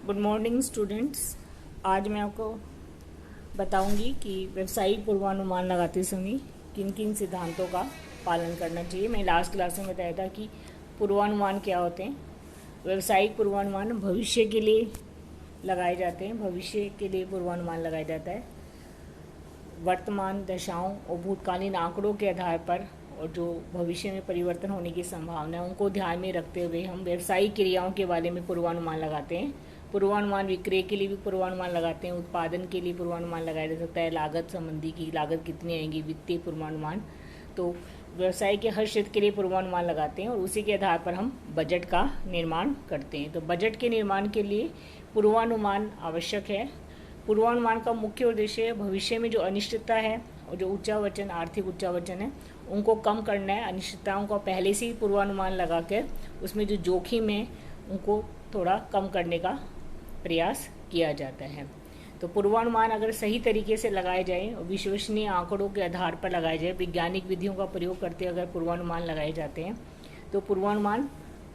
Good morning students. आज मैं आपको बताऊंगी कि व्यावसायिक पूर्वानुमान लगाते समय किन किन सिद्धांतों का पालन करना चाहिए। मैं लास्ट क्लास में बताया था कि पूर्वानुमान क्या होते हैं। व्यावसायिक पूर्वानुमान भविष्य के लिए लगाए जाते हैं, भविष्य के लिए पूर्वानुमान लगाया जाता है। वर्तमान दशाओं और भूतकालीन आंकड़ों के आधार पर और जो भविष्य में परिवर्तन होने की संभावना है उनको ध्यान में रखते हुए हम व्यावसायिक क्रियाओं के बारे में पूर्वानुमान लगाते हैं। पूर्वानुमान विक्रय के लिए भी पूर्वानुमान लगाते हैं, उत्पादन के लिए पूर्वानुमान लगाया जा सकता है, लागत संबंधी की लागत कितनी आएगी, वित्तीय पूर्वानुमान। तो व्यवसाय के हर क्षेत्र के लिए पूर्वानुमान लगाते हैं और उसी के आधार पर हम बजट का निर्माण करते हैं। तो बजट के निर्माण के लिए पूर्वानुमान आवश्यक है। पूर्वानुमान का मुख्य उद्देश्य भविष्य में जो अनिश्चितता है और जो उच्चावचन आर्थिक उच्चावचन है उनको कम करना है। अनिश्चितताओं का पहले से ही पूर्वानुमान लगाकर उसमें जो जोखिम है उनको थोड़ा कम करने का प्रयास किया जाता है। तो पूर्वानुमान अगर सही तरीके से लगाए जाए और विश्वसनीय आंकड़ों के आधार पर लगाए जाए, वैज्ञानिक विधियों का प्रयोग करते अगर पूर्वानुमान लगाए जाते हैं तो पूर्वानुमान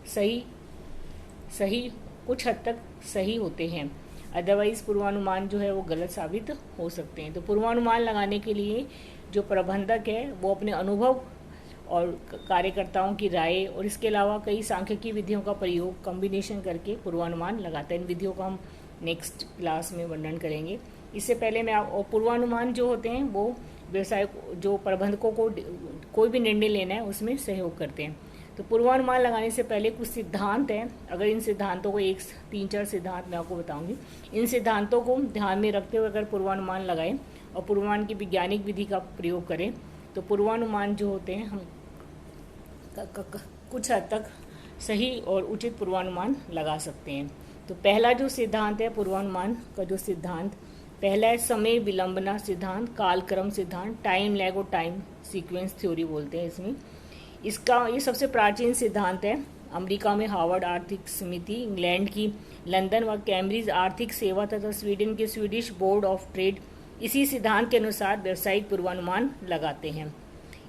सही कुछ हद तक सही होते हैं। अदरवाइज पूर्वानुमान जो है वो गलत साबित हो सकते हैं। तो पूर्वानुमान लगाने के लिए जो प्रबंधक है वो अपने अनुभव और कार्यकर्ताओं की राय और इसके अलावा कई सांख्यिकी विधियों का प्रयोग कॉम्बिनेशन करके पूर्वानुमान लगाते हैं। इन विधियों का हम नेक्स्ट क्लास में वर्णन करेंगे। इससे पहले मैं और पूर्वानुमान जो होते हैं वो व्यवसाय जो प्रबंधकों को कोई भी निर्णय लेना है उसमें सहयोग करते हैं। तो पूर्वानुमान लगाने से पहले कुछ सिद्धांत हैं। अगर इन सिद्धांतों को 3-4 सिद्धांत मैं आपको बताऊंगी, इन सिद्धांतों को ध्यान में रखते हुए अगर पूर्वानुमान लगाएं और पूर्वानुमान की वैज्ञानिक विधि का प्रयोग करें तो पूर्वानुमान जो होते हैं हम कुछ हद तक सही और उचित पूर्वानुमान लगा सकते हैं। तो पहला जो सिद्धांत है पूर्वानुमान का जो सिद्धांत पहला है समय विलंबना सिद्धांत, कालक्रम सिद्धांत, टाइम लैग और टाइम सीक्वेंस थ्योरी बोलते हैं इसमें। ये सबसे प्राचीन सिद्धांत है। अमेरिका में हार्वर्ड आर्थिक समिति, इंग्लैंड की लंदन व कैम्ब्रिज आर्थिक सेवा तथा स्वीडन के स्वीडिश बोर्ड ऑफ ट्रेड इसी सिद्धांत के अनुसार व्यावसायिक पूर्वानुमान लगाते हैं।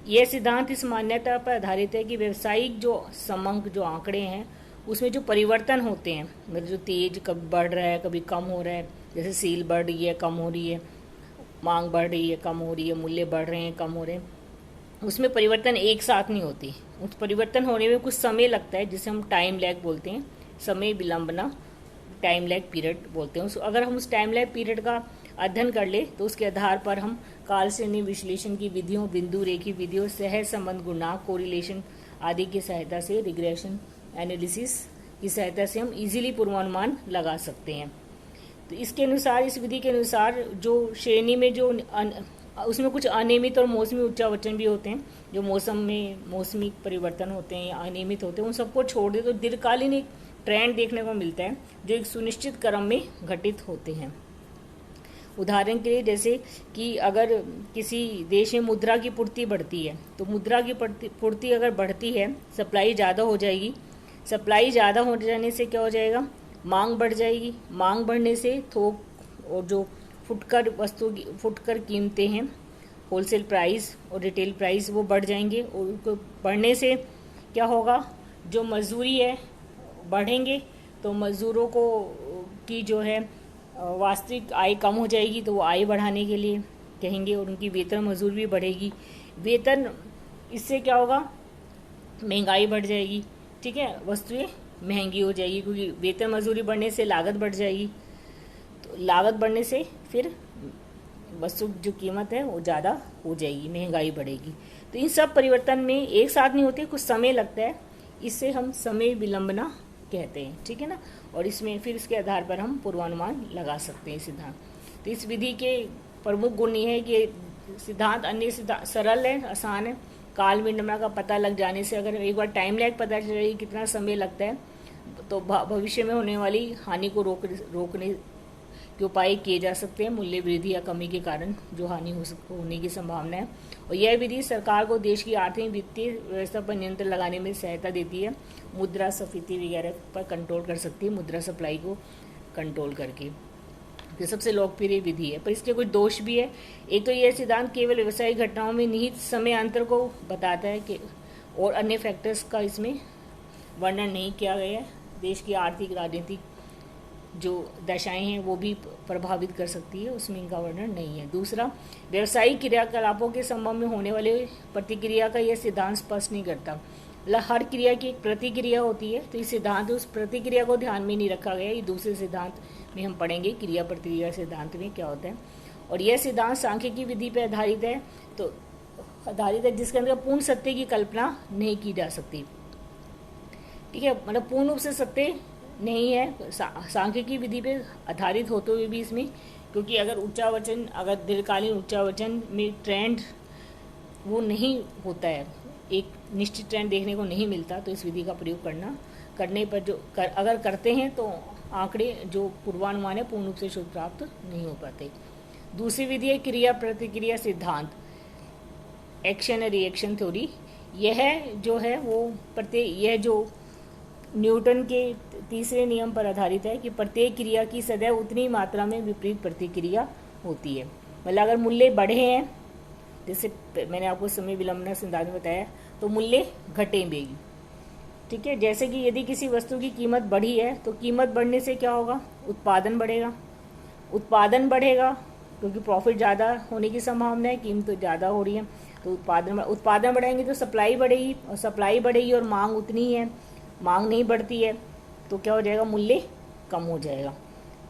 यह सिद्धांत इस मान्यता पर आधारित है कि व्यावसायिक जो समंक जो आंकड़े हैं उसमें जो परिवर्तन होते हैं, मतलब जो तेज कभी बढ़ रहा है कभी कम हो रहा है, जैसे सेल बढ़ रही है कम हो रही है, मांग बढ़ रही है कम हो रही है, मूल्य बढ़ रहे हैं कम हो रहे हैं, उसमें परिवर्तन एक साथ नहीं होती। उस परिवर्तन होने में कुछ समय लगता है जिसे हम टाइम लैग बोलते हैं, समय विलंबना टाइम लैग पीरियड बोलते हैं। अगर हम उस टाइम लैग पीरियड का अध्ययन कर ले तो उसके आधार पर हम काल श्रेणी विश्लेषण की विधियों, बिंदु रेखी विधियों, सह संबंध गुणांक, कोरिलेशन आदि की सहायता से, रिग्रेशन एनालिसिस की सहायता से हम इजीली पूर्वानुमान लगा सकते हैं। तो इसके अनुसार, इस विधि के अनुसार जो श्रेणी में जो उसमें कुछ अनियमित और मौसमी उच्चावचन भी होते हैं, जो मौसम में मौसमी परिवर्तन होते हैं या अनियमित होते हैं, उन सबको छोड़ दे तो दीर्घकालीन एक ट्रेंड देखने को मिलता है जो एक सुनिश्चित क्रम में घटित होते हैं। उदाहरण के लिए जैसे कि अगर किसी देश में मुद्रा की पूर्ति बढ़ती है तो मुद्रा की पूर्ति अगर बढ़ती है, सप्लाई ज़्यादा हो जाएगी। सप्लाई ज़्यादा हो जाने से क्या हो जाएगा, मांग बढ़ जाएगी। मांग बढ़ने से थोक और जो फुटकर कीमतें हैं, होलसेल प्राइस और रिटेल प्राइस वो बढ़ जाएंगे और उनको बढ़ने से क्या होगा, जो मजदूरी है बढ़ेंगे तो मजदूरों को की जो है वास्तविक आय कम हो जाएगी, तो वो आय बढ़ाने के लिए कहेंगे और उनकी वेतन मजदूरी भी बढ़ेगी। वेतन इससे क्या होगा, महंगाई बढ़ जाएगी, ठीक है, वस्तुएं महंगी हो जाएगी क्योंकि वेतन मजदूरी बढ़ने से लागत बढ़ जाएगी। तो लागत बढ़ने से फिर वस्तु जो कीमत है वो ज़्यादा हो जाएगी, महंगाई बढ़ेगी। तो इन सब परिवर्तन में एक साथ नहीं होते, कुछ समय लगता है, इससे हम समय विलंबना कहते हैं, ठीक है ना। और इसमें फिर इसके आधार पर हम पूर्वानुमान लगा सकते हैं सिद्धांत। तो इस विधि के प्रमुख गुण ये है कि सिद्धांत अन्य सरल है, आसान है। काल विलंबना का पता लग जाने से अगर एक बार टाइम लैग पता चल जाए कितना समय लगता है तो भविष्य में होने वाली हानि को रोकने के उपाय किए जा सकते हैं। मूल्य वृद्धि या कमी के कारण जो हानि होने की संभावना है। और यह विधि सरकार को देश की आर्थिक वित्तीय व्यवस्था पर नियंत्रण लगाने में सहायता देती है। मुद्रा स्फीति वगैरह पर कंट्रोल कर सकती है, मुद्रा सप्लाई को कंट्रोल करके। ये सबसे लोकप्रिय विधि है, पर इसके कुछ दोष भी है। एक तो यह सिद्धांत केवल व्यवसायिक घटनाओं में निहित समय अंतर को बताता है कि और अन्य फैक्टर्स का इसमें वर्णन नहीं किया गया है। देश की आर्थिक, राजनीतिक जो दशाएं हैं वो भी प्रभावित कर सकती है, उसमें इनका वर्णन नहीं है। दूसरा, व्यवसायिक क्रियाकलापों के संबंध में होने वाले प्रतिक्रिया का यह सिद्धांत स्पष्ट नहीं करता। मतलब हर क्रिया की एक प्रतिक्रिया होती है, तो इस सिद्धांत उस प्रतिक्रिया को ध्यान में नहीं रखा गया। ये दूसरे सिद्धांत में हम पढ़ेंगे क्रिया प्रतिक्रिया सिद्धांत में क्या होता है। और यह सिद्धांत सांख्यिकी विधि पर आधारित है, तो आधारित है जिसके अंदर पूर्ण सत्य की कल्पना नहीं की जा सकती। ठीक है, मतलब पूर्ण रूप से सत्य नहीं है, सांख्यिकी विधि पे आधारित होते हुए भी इसमें, क्योंकि अगर उच्चावचन, अगर दीर्घकालीन उच्चावचन में ट्रेंड वो नहीं होता है, एक निश्चित ट्रेंड देखने को नहीं मिलता, तो इस विधि का प्रयोग करने पर अगर करते हैं तो आंकड़े जो पूर्वानुमान है पूर्ण रूप से शुद्ध प्राप्त नहीं हो पाते। दूसरी विधि है क्रिया प्रतिक्रिया सिद्धांत, एक्शन एंड रिएक्शन थ्योरी। यह जो है वो यह जो न्यूटन के तीसरे नियम पर आधारित है कि प्रत्येक क्रिया की सदैव उतनी मात्रा में विपरीत प्रतिक्रिया होती है। मतलब अगर मूल्य बढ़े हैं, जैसे मैंने आपको समय विलंबना सिद्धांत में बताया, तो मूल्य घटेंगे। ठीक है, जैसे कि यदि किसी वस्तु की कीमत बढ़ी है तो कीमत बढ़ने से क्या होगा, उत्पादन बढ़ेगा। उत्पादन बढ़ेगा क्योंकि प्रॉफिट ज़्यादा होने की संभावना है, कीमत तो ज़्यादा हो रही है, तो उत्पादन बढ़ाएंगे तो सप्लाई बढ़ेगी, और सप्लाई बढ़ेगी और मांग उतनी है, मांग नहीं बढ़ती है तो क्या हो जाएगा, मूल्य कम हो जाएगा।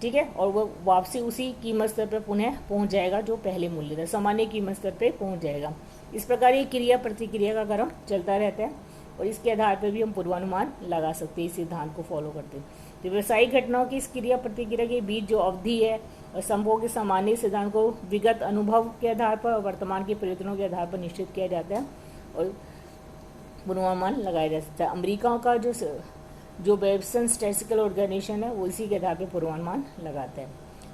ठीक है, और वो वापसी उसी कीमत स्तर पर पुनः पहुंच जाएगा जो पहले मूल्य था, सामान्य कीमत स्तर पर पहुंच जाएगा। इस प्रकार ये क्रिया प्रतिक्रिया का क्रम चलता रहता है, और इसके आधार पर भी हम पूर्वानुमान लगा सकते हैं इस सिद्धांत को फॉलो करते हैं। तो व्यवसायिक घटनाओं की इस क्रिया प्रतिक्रिया के बीच जो अवधि है और संभव के सामान्य सिद्धांत को विगत अनुभव के आधार पर और वर्तमान के परिवर्तनों के आधार पर निश्चित किया जाता है और पूर्वानुमान लगाया जा सकता है। अमेरिका का जो वेबसन स्टैटिस्टिकल ऑर्गेनाइजेशन है वो इसी के आधार पर पूर्वानुमान लगाता है।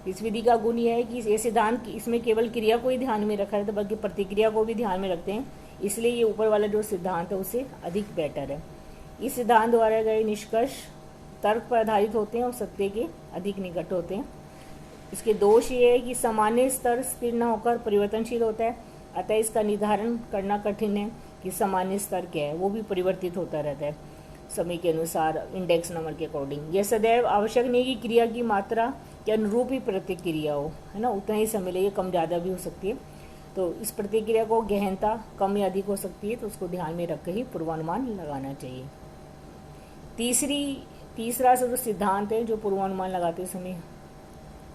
इस विधि का गुण यह है कि ये सिद्धांत इसमें केवल क्रिया को ही ध्यान में रखा रहता है, बल्कि प्रतिक्रिया को भी ध्यान में रखते हैं, इसलिए ये ऊपर वाला जो सिद्धांत है उससे अधिक बेटर है। इस सिद्धांत द्वारा गए निष्कर्ष तर्क पर आधारित होते हैं और सत्य के अधिक निकट होते हैं। इसके दोष ये है कि सामान्य स्तर स्थिर न होकर परिवर्तनशील होता है, अतः इसका निर्धारण करना कठिन है कि सामान्य स्तर क्या है, वो भी परिवर्तित होता रहता है समय के अनुसार, इंडेक्स नंबर के अकॉर्डिंग। यह सदैव आवश्यक नहीं कि क्रिया की मात्रा के अनुरूप ही प्रतिक्रिया हो, है ना, उतना ही समय लगे, कम ज़्यादा भी हो सकती है। तो इस प्रतिक्रिया को गहनता कम या अधिक हो सकती है, तो उसको ध्यान में रख कर ही पूर्वानुमान लगाना चाहिए। तीसरा जो सिद्धांत है जो पूर्वानुमान लगाते समय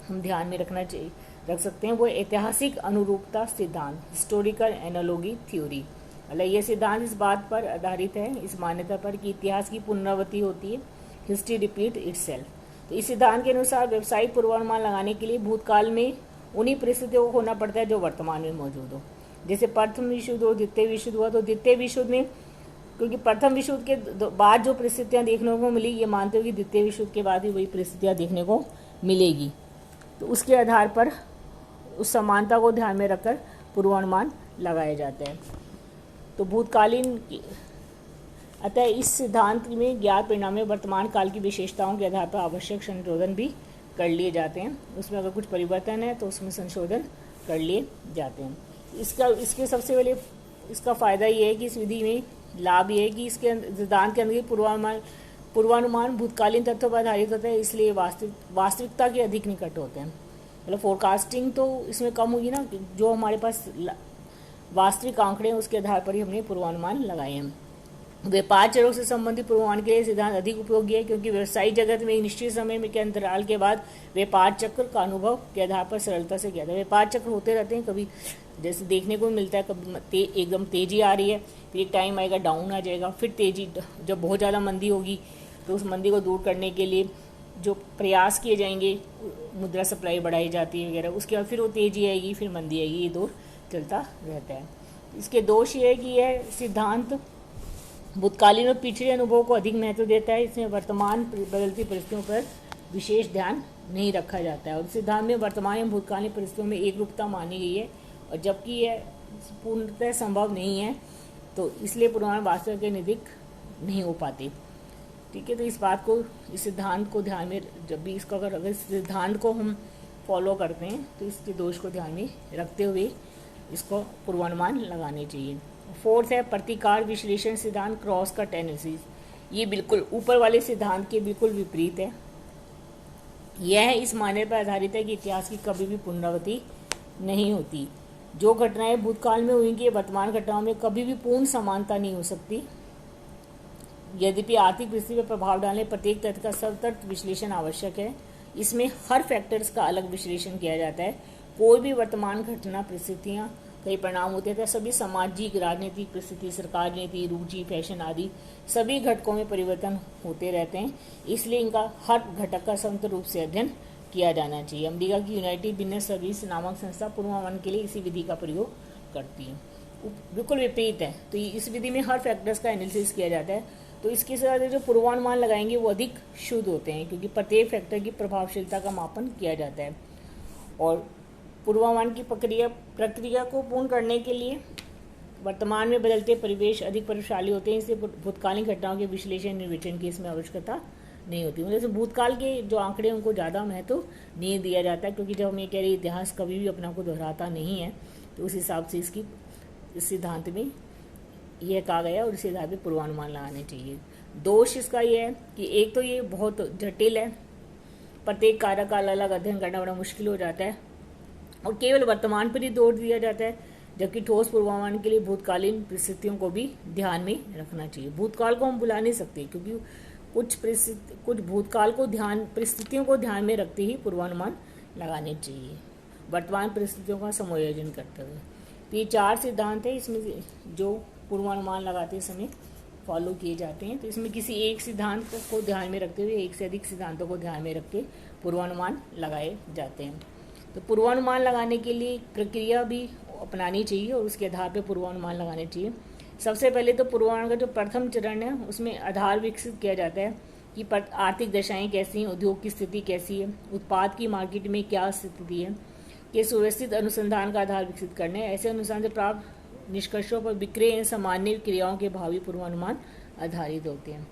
हम ध्यान में रख सकते हैं, वो ऐतिहासिक अनुरूपता सिद्धांत, हिस्टोरिकल एनालॉजी थ्योरी। मतलब यह सिद्धांत इस बात पर आधारित है, इस मान्यता पर कि इतिहास की पुनरावृत्ति होती है, हिस्ट्री रिपीट इटसेल्फ। तो इस सिद्धांत के अनुसार व्यावसायिक पूर्वानुमान लगाने के लिए भूतकाल में उन्हीं परिस्थितियों को होना पड़ता है जो वर्तमान में मौजूद हो। जैसे प्रथम विश्व युद्ध हो, द्वितीय विश्व युद्ध हुआ, तो द्वितीय विश्व युद्ध में क्योंकि प्रथम विश्व युद्ध के बाद जो परिस्थितियाँ देखने को मिली, ये मानते हो कि द्वितीय विश्व युद्ध के बाद भी वही परिस्थितियाँ देखने को मिलेगी, तो उसके आधार पर उस समानता को ध्यान में रखकर पूर्वानुमान लगाया जाता है। तो भूतकालीन अतः इस सिद्धांत में ज्ञात परिणाम में वर्तमान काल की विशेषताओं के आधार पर आवश्यक संशोधन भी कर लिए जाते हैं। उसमें अगर कुछ परिवर्तन है तो उसमें संशोधन कर लिए जाते हैं। इसके सबसे पहले इसका फ़ायदा ये है कि इस विधि में लाभ ये है कि इसके सिद्धांत के अंदर पूर्वानुमान भूतकालीन तथ्यों पर आधारित होता है, इसलिए वास्तविकता के अधिक निकट होते हैं। मतलब फोरकास्टिंग तो इसमें कम होगी ना, जो हमारे पास वास्तविक आंकड़े हैं उसके आधार पर ही हमने पूर्वानुमान लगाए हैं। व्यापार चरों से संबंधित पूर्वानुमान के लिए सिद्धांत अधिक उपयोगी है, क्योंकि व्यवसायिक जगत में एक निश्चित समय के अंतराल के बाद व्यापार चक्र का के आधार पर सरलता से किया था। व्यापार चक्र होते रहते हैं, कभी जैसे देखने को मिलता है, कभी एकदम तेजी आ रही है, फिर एक टाइम आएगा डाउन आ जाएगा, फिर तेजी, जब बहुत ज़्यादा मंदी होगी तो उस मंदी को दूर करने के लिए जो प्रयास किए जाएंगे, मुद्रा सप्लाई बढ़ाई जाती है वगैरह, उसके बाद फिर वो तेजी आएगी, फिर मंदी आएगी, ये दौर चलता रहता है। इसके दोष ये है कि यह सिद्धांत भूतकालीन और पिछले अनुभव को अधिक महत्व देता है, इसमें वर्तमान बदलती परिस्थितियों पर विशेष ध्यान नहीं रखा जाता है, और सिद्धांत में वर्तमान एवं भूतकालीन परिस्थितियों में एक रूपता मानी गई है, और जबकि यह पूर्णतः संभव नहीं है, तो इसलिए पूर्वानुमान वास्तव के नज़दीक नहीं हो पाते। ठीक है, तो इस सिद्धांत को ध्यान में, जब भी इसका अगर इस सिद्धांत को हम फॉलो करते हैं तो इसके दोष को ध्यान में रखते हुए इसको पूर्वानुमान लगाने चाहिए। फोर्थ है प्रतिकार विश्लेषण सिद्धांत, क्रॉस कट एनालिसिस। ये बिल्कुल ऊपर वाले सिद्धांत के बिल्कुल विपरीत है। यह इस मानने पर आधारित है कि इतिहास की कभी भी पुनरावृत्ति नहीं होती। जो घटनाएं भूतकाल में हुई वर्तमान घटनाओं में कभी भी पूर्ण समानता नहीं हो सकती। यद्यपि आर्थिक परिस्थिति पर प्रभाव डालने प्रत्येक तथ्य का सतत विश्लेषण आवश्यक है। इसमें हर फैक्टर्स का अलग विश्लेषण किया जाता है। कोई भी वर्तमान घटना, परिस्थितियां, कई परिणाम होते हैं, सभी सामाजिक, राजनीतिक परिस्थिति, सरकार नीति, रुचि, फैशन आदि सभी घटकों में परिवर्तन होते रहते हैं। इसलिए इनका हर घटक का स्वतंत्र रूप से अध्ययन किया जाना चाहिए। अमेरिका की यूनाइटेड बिजनेस सर्विस नामक संस्था पूर्वानुमान के लिए इसी विधि का प्रयोग करती है। बिल्कुल विपरीत है। तो इस विधि में हर फैक्टर्स का एनालिसिस किया जाता है। तो इसके साथ जो पूर्वानुमान लगाएंगे वो अधिक शुद्ध होते हैं, क्योंकि प्रत्येक फैक्टर की प्रभावशीलता का मापन किया जाता है। और पूर्वानुमान की प्रक्रिया को पूर्ण करने के लिए वर्तमान में बदलते परिवेश अधिक प्रभावशाली होते हैं। इससे भूतकालीन घटनाओं के विश्लेषण, निर्वचन की इसमें आवश्यकता नहीं होती। मतलब भूतकाल के जो आंकड़े उनको ज़्यादा महत्व नहीं दिया जाता है, क्योंकि जब हम ये कह रहे हैं इतिहास कभी भी अपना को दोहराता नहीं है, तो उस हिसाब से इस सिद्धांत में यह कहा गया और इस हिसाब से पूर्वानुमान लगाने चाहिए। दोष इसका यह है कि एक तो ये बहुत जटिल है, प्रत्येक कारक का अलग अलग अध्ययन करना बड़ा मुश्किल हो जाता है और केवल वर्तमान पर ही जोर दिया जाता है, जबकि ठोस पूर्वानुमान के लिए भूतकालीन परिस्थितियों को भी ध्यान में रखना चाहिए। भूतकाल को हम बुला नहीं सकते, क्योंकि कुछ भूतकाल को परिस्थितियों को ध्यान में रखते ही पूर्वानुमान लगाने चाहिए, वर्तमान परिस्थितियों का समायोजन करते हुए। तो ये 4 सिद्धांत है इसमें जो पूर्वानुमान लगाते समय फॉलो किए जाते हैं। तो इसमें किसी एक सिद्धांत को ध्यान में रखते हुए एक से अधिक सिद्धांतों को ध्यान में रख के पूर्वानुमान लगाए जाते हैं। तो पूर्वानुमान लगाने के लिए प्रक्रिया भी अपनानी चाहिए और उसके आधार पर पूर्वानुमान लगाने चाहिए। सबसे पहले तो पूर्वानुमान का जो प्रथम चरण है उसमें आधार विकसित किया जाता है कि आर्थिक दशाएं कैसी हैं, उद्योग की स्थिति कैसी है, उत्पाद की मार्केट में क्या स्थिति है, ये सुव्यवस्थित अनुसंधान का आधार विकसित करने। ऐसे अनुसंधान से प्राप्त निष्कर्षों पर विक्रय सामान्य क्रियाओं के भावी पूर्वानुमान आधारित होते हैं।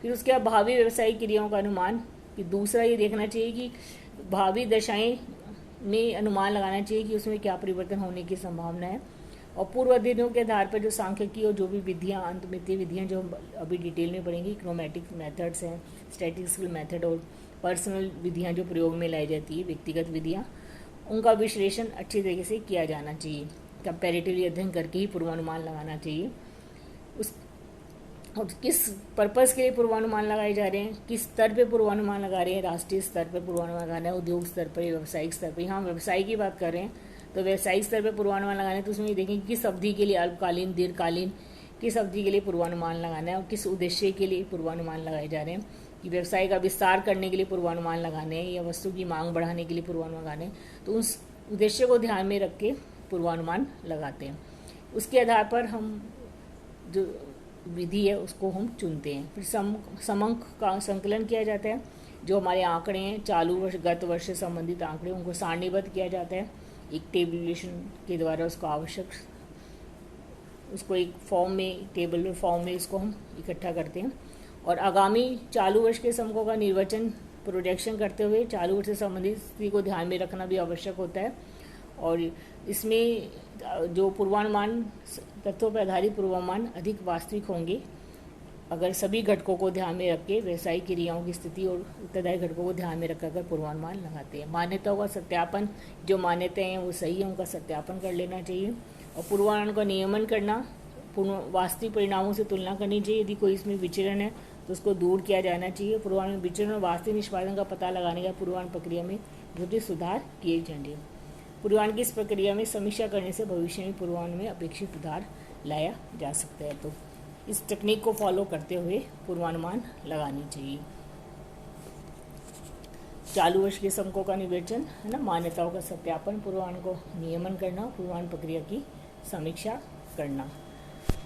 फिर उसके बाद भावी व्यवसायिक क्रियाओं का अनुमान। फिर दूसरा ये देखना चाहिए कि भावी दशाएं में अनुमान लगाना चाहिए कि उसमें क्या परिवर्तन होने की संभावना है। और पूर्व अध्ययनों के आधार पर जो सांख्यिकी और जो भी विधियाँ, अंतर्मितीय विधियाँ जो अभी डिटेल में पढ़ेंगे, इकोनोमेटिक मेथड्स हैं, स्टैटिस्टिकल मेथड और पर्सनल विधियाँ जो प्रयोग में लाई जाती है, व्यक्तिगत विधियाँ, उनका विश्लेषण अच्छी तरीके से किया जाना चाहिए। कंपैरेटिवली अध्ययन करके ही पूर्वानुमान लगाना चाहिए। और किस पर्पस के लिए पूर्वानुमान लगाए जा रहे हैं, किस स्तर पे पूर्वानुमान लगा रहे हैं, राष्ट्रीय स्तर पर पूर्वानुमान लगाना है, उद्योग स्तर पर, व्यावसायिक स्तर पर। यहाँ व्यवसाय की बात कर रहे हैं तो व्यावसायिक स्तर पर पूर्वानुमान लगाना है, तो उसमें देखेंगे किस अवधि के लिए, अल्पकालीन, दीर्घकालीन, किस अवधि के लिए पूर्वानुमान लगाना है और किस उद्देश्य के लिए पूर्वानुमान लगाए जा रहे हैं, कि व्यवसाय का विस्तार करने के लिए पूर्वानुमान लगाने हैं या वस्तु की मांग बढ़ाने के लिए पूर्वानुमान लगाने हैं। तो उस उद्देश्य को ध्यान में रख के पूर्वानुमान लगाते हैं। उसके आधार पर हम जो विधि है उसको हम चुनते हैं। फिर समंक का संकलन किया जाता है। जो हमारे आंकड़े हैं, चालू वर्ष, गत वर्ष से संबंधित आंकड़े, उनको सारणीबद्ध किया जाता है एक टेबुलेशन के द्वारा। उसको एक फॉर्म में, टेबल फॉर्म में इसको हम इकट्ठा करते हैं। और आगामी चालू वर्ष के समकों का निर्वचन, प्रोजेक्शन करते हुए चालू वर्ष से संबंधित स्थिति को ध्यान में रखना भी आवश्यक होता है। और इसमें जो पूर्वानुमान, तथ्यों पर आधारित पूर्वानुमान अधिक वास्तविक होंगे अगर सभी घटकों को ध्यान में रख के व्यावसायिक क्रियाओं की स्थिति और उत्तरदायी घटकों को ध्यान में रखकर पूर्वानुमान लगाते हैं। मान्यताओं का सत्यापन, जो मान्यताएं हैं वो सही है, उनका सत्यापन कर लेना चाहिए। और पूर्वानुमान का नियमन करना, वास्तविक परिणामों से तुलना करनी चाहिए। यदि कोई इसमें विचरण है तो उसको दूर किया जाना चाहिए। पूर्वानुमान विचरण और वास्तविक निष्पादन का पता लगाने का पूर्वानुमान प्रक्रिया में छोटे सुधार किए जाएंगे। पूर्वानुमान की इस प्रक्रिया में समीक्षा करने से भविष्य में पूर्वानुमान में अपेक्षित सुधार लाया जा सकता है। तो इस टेक्निक को फॉलो करते हुए पूर्वानुमान लगानी चाहिए। चालू वर्ष के समकों का निर्वचन है ना, मान्यताओं का सत्यापन, पूर्वानुमान को नियमन करना, पूर्वानुमान प्रक्रिया की समीक्षा करना।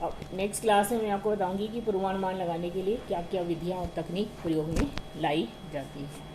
अब नेक्स्ट क्लास में मैं आपको बताऊंगी कि पूर्वानुमान लगाने के लिए क्या क्या विधियां और तकनीक प्रयोग में लाई जाती है।